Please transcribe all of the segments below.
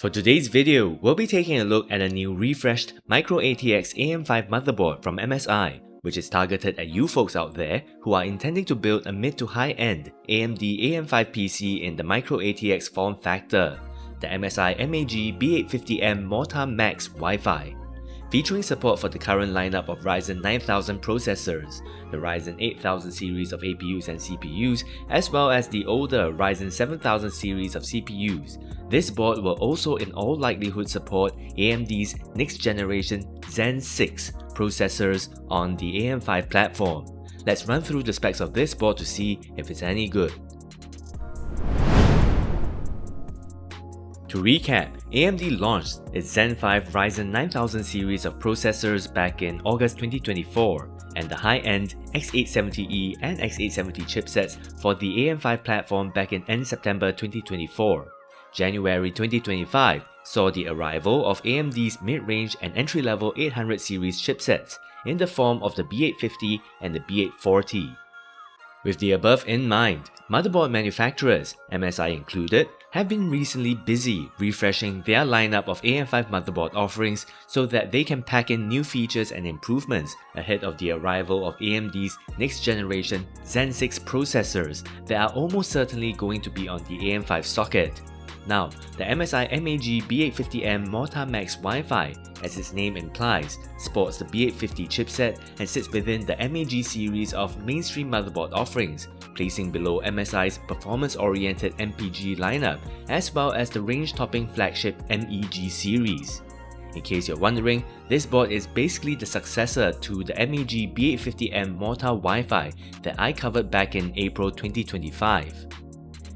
For today's video, we'll be taking a look at a new refreshed microATX AM5 motherboard from MSI, which is targeted at you folks out there who are intending to build a mid to high-end AMD AM5 PC in the microATX form factor, the MSI MAG B850M MORTAR WIFI. Featuring support for the current lineup of Ryzen 9000 processors, the Ryzen 8000 series of APUs and CPUs, as well as the older Ryzen 7000 series of CPUs. This board will also in all likelihood support AMD's next generation Zen 6 processors on the AM5 platform. Let's run through the specs of this board to see if it's any good. To recap, AMD launched its Zen 5 Ryzen 9000 series of processors back in August 2024 and the high-end X870E and X870 chipsets for the AM5 platform back in end September 2024. January 2025 saw the arrival of AMD's mid-range and entry-level 800 series chipsets in the form of the B850 and the B840. With the above in mind, motherboard manufacturers, MSI included, have been recently busy refreshing their lineup of AM5 motherboard offerings so that they can pack in new features and improvements ahead of the arrival of AMD's next generation Zen 6 processors that are almost certainly going to be on the AM5 socket. Now, the MSI MAG B850M MORTAR WIFI, as its name implies, sports the B850 chipset and sits within the MAG series of mainstream motherboard offerings, placing below MSI's performance-oriented MPG lineup, as well as the range-topping flagship MEG series. In case you're wondering, this board is basically the successor to the MAG B850M MORTAR WIFI that I covered back in April 2025.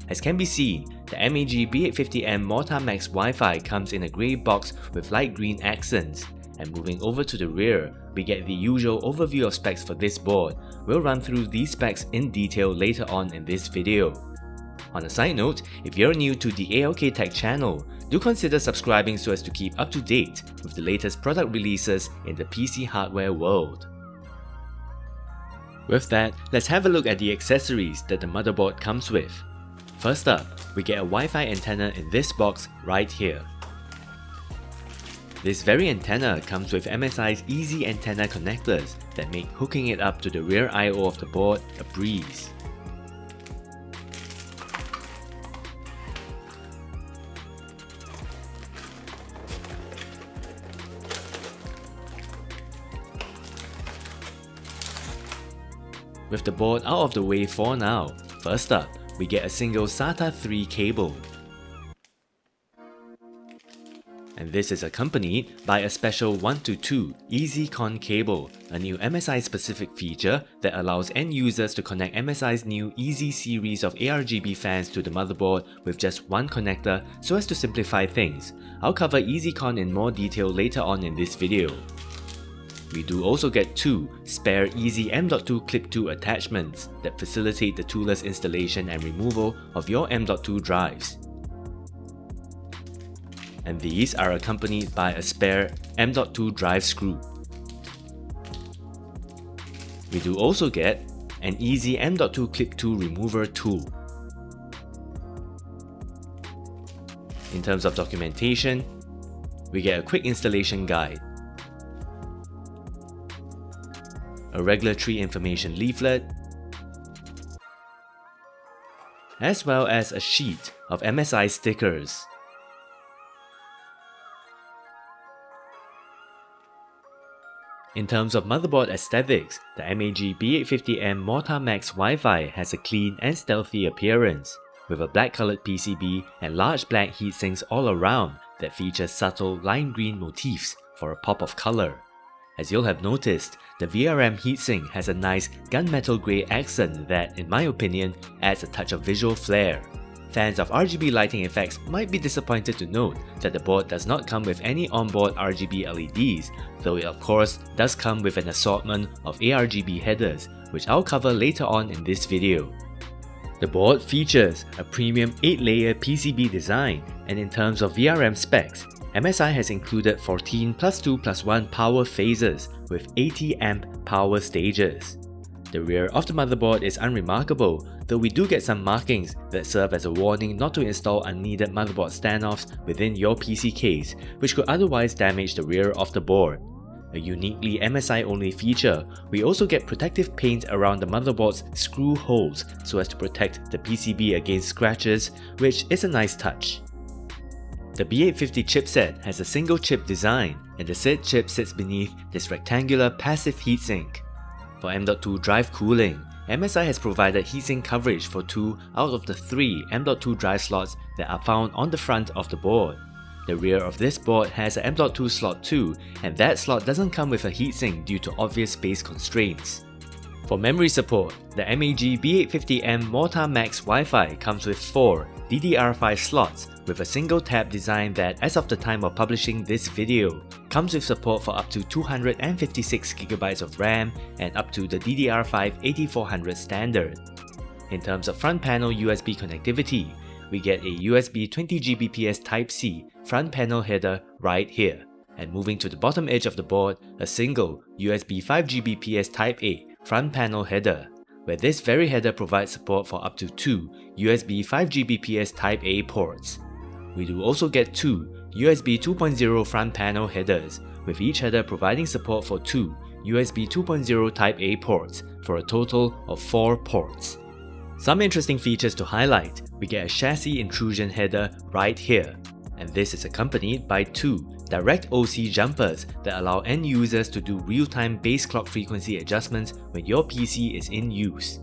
As can be seen, the MAG B850M MORTAR WIFI comes in a grey box with light green accents. And moving over to the rear, we get the usual overview of specs for this board. We'll run through these specs in detail later on in this video. On a side note, if you're new to the ALK Tech channel, do consider subscribing so as to keep up to date with the latest product releases in the PC hardware world. With that, let's have a look at the accessories that the motherboard comes with. First up, we get a Wi-Fi antenna in this box right here. This very antenna comes with MSI's easy antenna connectors that make hooking it up to the rear I/O of the board a breeze. With the board out of the way for now, first up, we get a single SATA 3 cable. And this is accompanied by a special 1-to-2 EasyCon cable, a new MSI specific feature that allows end users to connect MSI's new Easy series of ARGB fans to the motherboard with just one connector so as to simplify things. I'll cover EasyCon in more detail later on in this video. We do also get two spare Easy M.2 Clip-2 attachments that facilitate the toolless installation and removal of your M.2 drives. And these are accompanied by a spare M.2 drive screw. We do also get an Easy M.2 Clip-2 remover tool. In terms of documentation, we get a quick installation guide, a regulatory information leaflet, as well as a sheet of MSI stickers. In terms of motherboard aesthetics, the MAG B850M MORTAR WIFI has a clean and stealthy appearance, with a black-colored PCB and large black heatsinks all around that feature subtle lime green motifs for a pop of color. As you'll have noticed, the VRM heatsink has a nice gunmetal grey accent that, in my opinion, adds a touch of visual flair. Fans of RGB lighting effects might be disappointed to note that the board does not come with any onboard RGB LEDs, though it of course does come with an assortment of ARGB headers, which I'll cover later on in this video. The board features a premium 8-layer PCB design, and in terms of VRM specs, MSI has included 14 +2 +1 power phases with 80 amp power stages. The rear of the motherboard is unremarkable, though we do get some markings that serve as a warning not to install unneeded motherboard standoffs within your PC case, which could otherwise damage the rear of the board. A uniquely MSI-only feature, we also get protective paint around the motherboard's screw holes so as to protect the PCB against scratches, which is a nice touch. The B850 chipset has a single chip design, and the said chip sits beneath this rectangular passive heatsink. For M.2 drive cooling, MSI has provided heatsink coverage for 2 out of the 3 M.2 drive slots that are found on the front of the board. The rear of this board has an M.2 slot too, and that slot doesn't come with a heatsink due to obvious space constraints. For memory support, the MAG B850M MORTAR Wi-Fi comes with 4 DDR5 slots with a single tab design that, as of the time of publishing this video, comes with support for up to 256GB of RAM and up to the DDR5 8400 standard. In terms of front panel USB connectivity, we get a USB 20Gbps Type-C front panel header right here, and moving to the bottom edge of the board, a single USB 5Gbps Type-A front panel header, where this very header provides support for up to 2 USB 5Gbps Type-A ports. We do also get 2 USB 2.0 front panel headers, with each header providing support for 2 USB 2.0 Type-A ports for a total of 4 ports. Some interesting features to highlight: we get a chassis intrusion header right here, and this is accompanied by 2 direct OC jumpers that allow end users to do real-time base clock frequency adjustments when your PC is in use.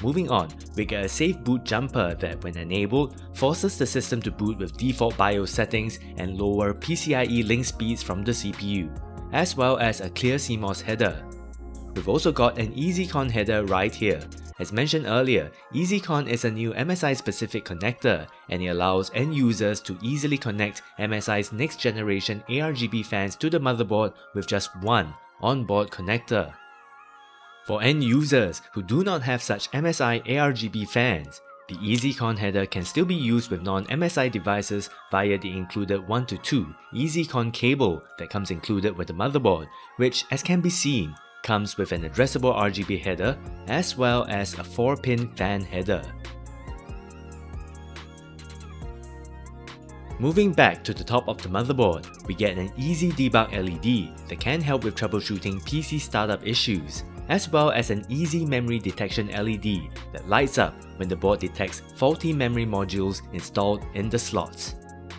Moving on, we get a safe boot jumper that, when enabled, forces the system to boot with default BIOS settings and lower PCIe link speeds from the CPU, as well as a clear CMOS header. We've also got an EasyCon header right here. As mentioned earlier, EasyCon is a new MSI-specific connector, and it allows end users to easily connect MSI's next generation ARGB fans to the motherboard with just one onboard connector. For end users who do not have such MSI ARGB fans, the EasyCon header can still be used with non-MSI devices via the included 1-2 EasyCon cable that comes included with the motherboard, which, as can be seen, comes with an addressable RGB header as well as a 4-pin fan header. Moving back to the top of the motherboard, we get an easy debug LED that can help with troubleshooting PC startup issues, as well as an easy memory detection LED that lights up when the board detects faulty memory modules installed in the slots.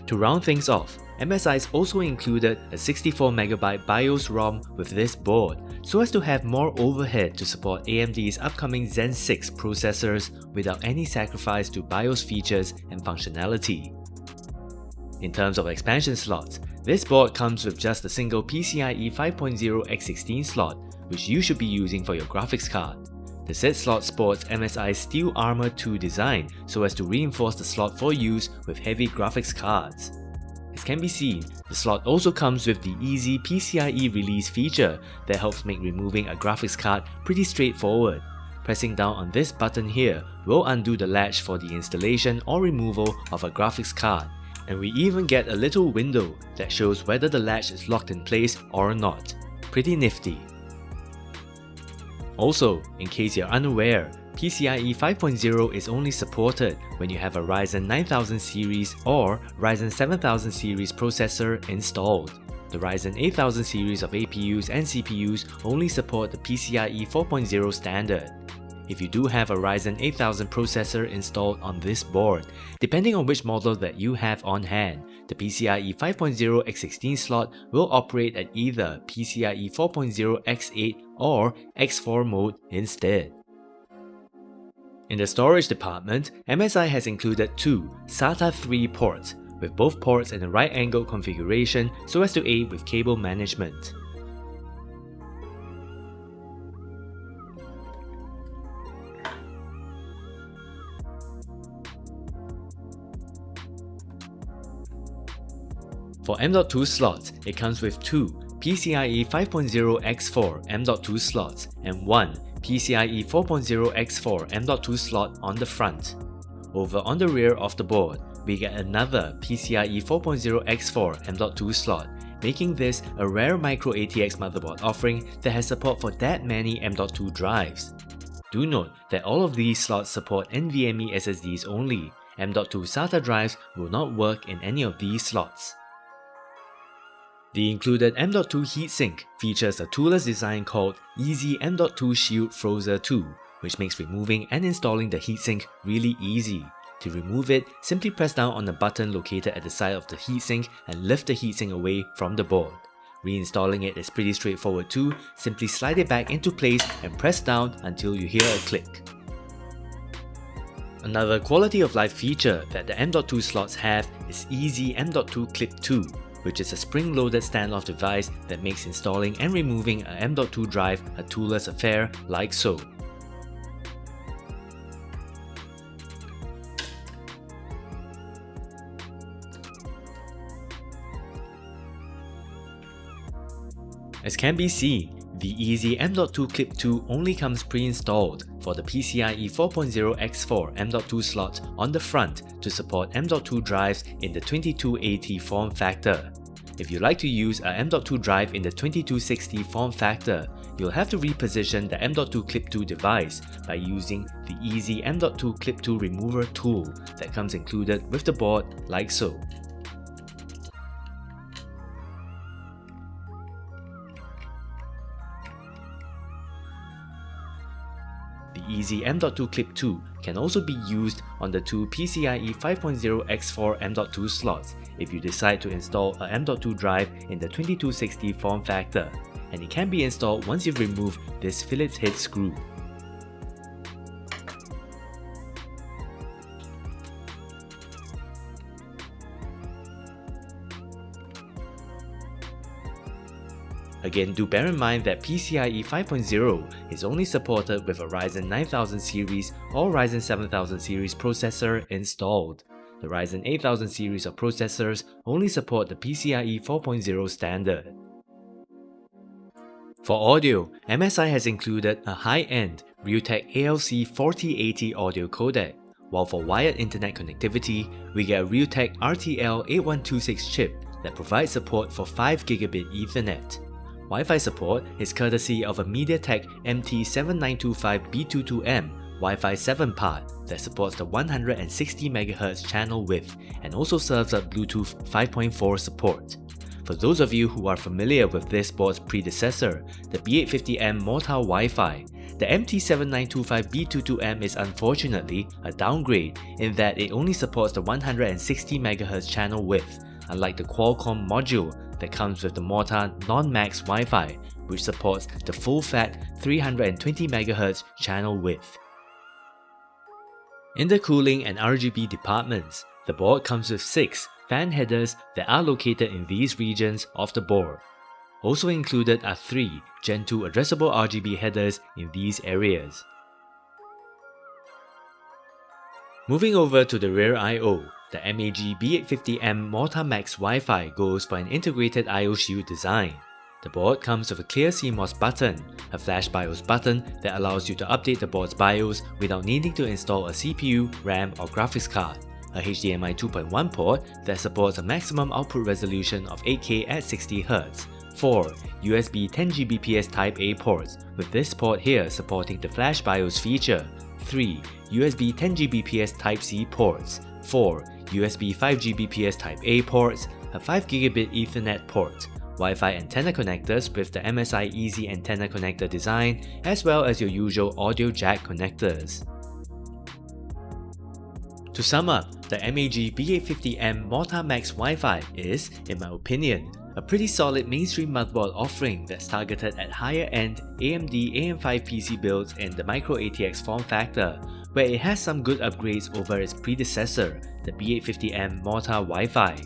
To round things off, MSI's also included a 64MB BIOS ROM with this board, so as to have more overhead to support AMD's upcoming Zen 6 processors without any sacrifice to BIOS features and functionality. In terms of expansion slots, this board comes with just a single PCIe 5.0 X16 slot, which you should be using for your graphics card. The said slot sports MSI's Steel Armor 2 design so as to reinforce the slot for use with heavy graphics cards. As can be seen, the slot also comes with the easy PCIe release feature that helps make removing a graphics card pretty straightforward. Pressing down on this button here will undo the latch for the installation or removal of a graphics card, and we even get a little window that shows whether the latch is locked in place or not. Pretty nifty. Also, in case you're unaware, PCIe 5.0 is only supported when you have a Ryzen 9000 series or Ryzen 7000 series processor installed. The Ryzen 8000 series of APUs and CPUs only support the PCIe 4.0 standard. If you do have a Ryzen 8000 processor installed on this board, depending on which model that you have on hand, the PCIe 5.0 X16 slot will operate at either PCIe 4.0 X8 or X4 mode instead. In the storage department, MSI has included 2 SATA 3 ports, with both ports in a right-angle configuration so as to aid with cable management. For M.2 slots, it comes with 2 PCIe 5.0 X4 M.2 slots and 1 PCIe 4.0 X4 M.2 slot on the front. Over on the rear of the board, we get another PCIe 4.0 X4 M.2 slot, making this a rare microATX motherboard offering that has support for that many M.2 drives. Do note that all of these slots support NVMe SSDs only. M.2 SATA drives will not work in any of these slots. The included M.2 heatsink features a toolless design called Easy M.2 Shield Frozer 2, which makes removing and installing the heatsink really easy. To remove it, simply press down on the button located at the side of the heatsink and lift the heatsink away from the board. Reinstalling it is pretty straightforward too. Simply slide it back into place and press down until you hear a click. Another quality of life feature that the M.2 slots have is Easy M.2 Clip 2, which is a spring-loaded standoff device that makes installing and removing a M.2 drive a toolless affair like so. As can be seen, the Easy M.2 Clip 2 only comes pre-installed for the PCIe 4.0 X4 M.2 slot on the front to support M.2 drives in the 2280 form factor. If you like to use a M.2 drive in the 2260 form factor, you'll have to reposition the M.2 Clip 2 device by using the Easy M.2 Clip 2 remover tool that comes included with the board like so. The Easy M.2 Clip 2 can also be used on the two PCIe 5.0 X4 M.2 slots if you decide to install a M.2 drive in the 2260 form factor, and it can be installed once you've removed this Phillips head screw. Again, do bear in mind that PCIe 5.0 is only supported with a Ryzen 9000 series or Ryzen 7000 series processor installed. The Ryzen 8000 series of processors only support the PCIe 4.0 standard. For audio, MSI has included a high-end Realtek ALC 4080 audio codec, while for wired internet connectivity, we get a Realtek RTL8126 chip that provides support for 5 Gigabit Ethernet. Wi-Fi support is courtesy of a MediaTek MT7925B22M Wi-Fi 7 part that supports the 160 MHz channel width and also serves up Bluetooth 5.4 support. For those of you who are familiar with this board's predecessor, the B850M MORTAR WIFI, the MT7925B22M is unfortunately a downgrade in that it only supports the 160 MHz channel width, unlike the Qualcomm module that comes with the MORTAR Non-Max Wi-Fi, which supports the full-fat 320 MHz channel width. In the cooling and RGB departments, the board comes with 6 fan headers that are located in these regions of the board. Also included are 3 Gen 2 addressable RGB headers in these areas. Moving over to the rear I/O, the MAG B850M MORTAR Max Wi-Fi goes for an integrated I/O shield design. The board comes with a clear CMOS button, a flash BIOS button that allows you to update the board's BIOS without needing to install a CPU, RAM or graphics card, a HDMI 2.1 port that supports a maximum output resolution of 8K at 60Hz, 4 USB 10Gbps Type A ports, with this port here supporting the flash BIOS feature, 3 USB 10Gbps Type C ports, 4 USB 5Gbps Type A ports, a 5 Gigabit Ethernet port, Wi-Fi antenna connectors with the MSI Easy Antenna Connector design, as well as your usual audio jack connectors. To sum up, the MAG B850M MORTAR Max Wi-Fi is, in my opinion, a pretty solid mainstream motherboard offering that's targeted at higher-end AMD AM5 PC builds in the microATX form factor, where it has some good upgrades over its predecessor, the B850M MORTAR Wi-Fi.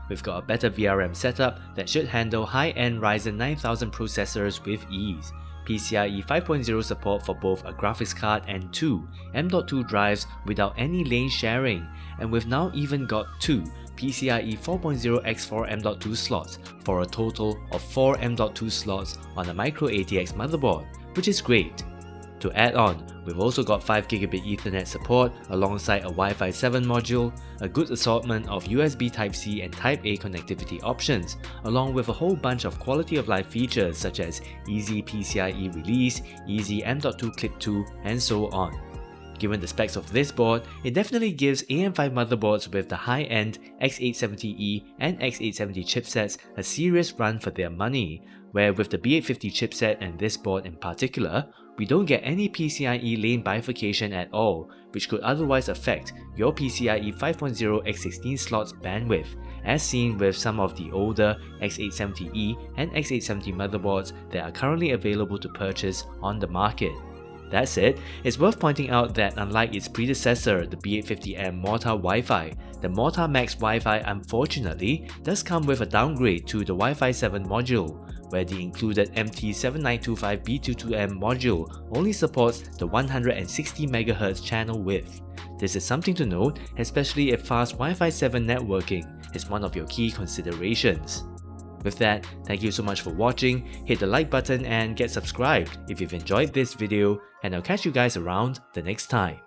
We've got a better VRM setup that should handle high-end Ryzen 9000 processors with ease, PCIe 5.0 support for both a graphics card and 2 M.2 drives without any lane sharing, and we've now even got 2 PCIe 4.0 X4 M.2 slots for a total of 4 M.2 slots on a microATX motherboard, which is great. To add on, we've also got 5 Gigabit Ethernet support alongside a Wi-Fi 7 module, a good assortment of USB Type-C and Type-A connectivity options, along with a whole bunch of quality of life features such as easy PCIe release, easy M.2 clip 2, and so on. Given the specs of this board, it definitely gives AM5 motherboards with the high-end X870E and X870 chipsets a serious run for their money, where with the B850 chipset and this board in particular, we don't get any PCIe lane bifurcation at all, which could otherwise affect your PCIe 5.0 x16 slots bandwidth, as seen with some of the older X870E and X870 motherboards that are currently available to purchase on the market. That said, it's worth pointing out that unlike its predecessor, the B850M MORTAR WIFI, the MORTAR Max Wi-Fi unfortunately does come with a downgrade to the Wi-Fi 7 module, where the included MT7925B22M module only supports the 160 MHz channel width. This is something to note, especially if fast Wi-Fi 7 networking is one of your key considerations. With that, thank you so much for watching, hit the like button and get subscribed if you've enjoyed this video, and I'll catch you guys around the next time.